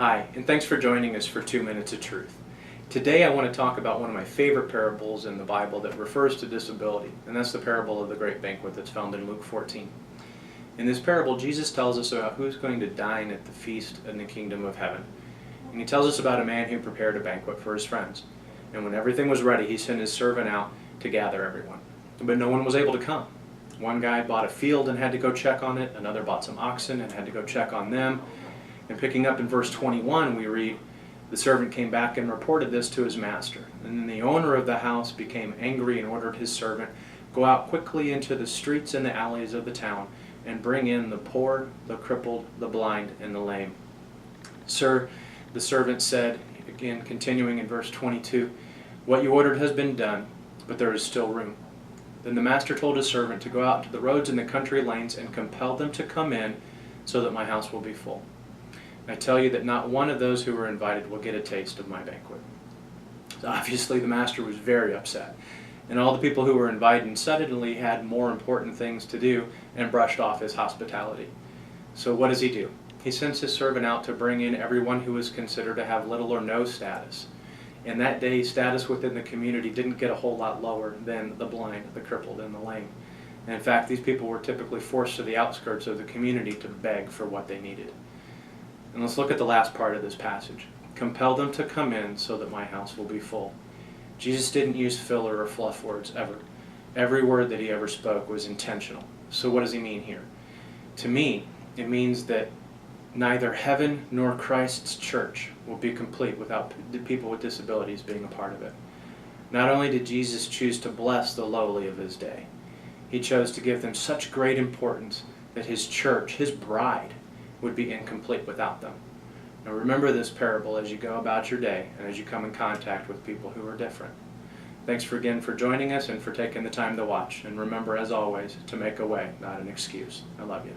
Hi, and thanks for joining us for 2 Minutes of Truth. Today I want to talk about one of my favorite parables in the Bible that refers to disability, and that's the parable of the Great Banquet that's found in Luke 14. In this parable, Jesus tells us about who's going to dine at the feast in the kingdom of heaven. And he tells us about a man who prepared a banquet for his friends. And when everything was ready, he sent his servant out to gather everyone. But no one was able to come. One guy bought a field and had to go check on it. Another bought some oxen and had to go check on them. And picking up in verse 21, we read, "The servant came back and reported this to his master. And then the owner of the house became angry and ordered his servant, 'Go out quickly into the streets and the alleys of the town and bring in the poor, the crippled, the blind, and the lame.' 'Sir,' the servant said," again continuing in verse 22, "'what you ordered has been done, but there is still room.' Then the master told his servant to go out to the roads and the country lanes and compel them to come in so that my house will be full. I tell you that not one of those who were invited will get a taste of my banquet." So obviously the master was very upset, and all the people who were invited suddenly had more important things to do and brushed off his hospitality. So what does he do? He sends his servant out to bring in everyone who was considered to have little or no status. In that day, status within the community didn't get a whole lot lower than the blind, the crippled, and the lame. And in fact, these people were typically forced to the outskirts of the community to beg for what they needed. And let's look at the last part of this passage. "Compel them to come in so that my house will be full." Jesus didn't use filler or fluff words ever. Every word that he ever spoke was intentional. So what does he mean here? To me, it means that neither heaven nor Christ's church will be complete without people with disabilities being a part of it. Not only did Jesus choose to bless the lowly of his day, he chose to give them such great importance that his church, his bride, would be incomplete without them. Now remember this parable as you go about your day and as you come in contact with people who are different. Thanks again for joining us and for taking the time to watch. And remember, as always, to make a way, not an excuse. I love you.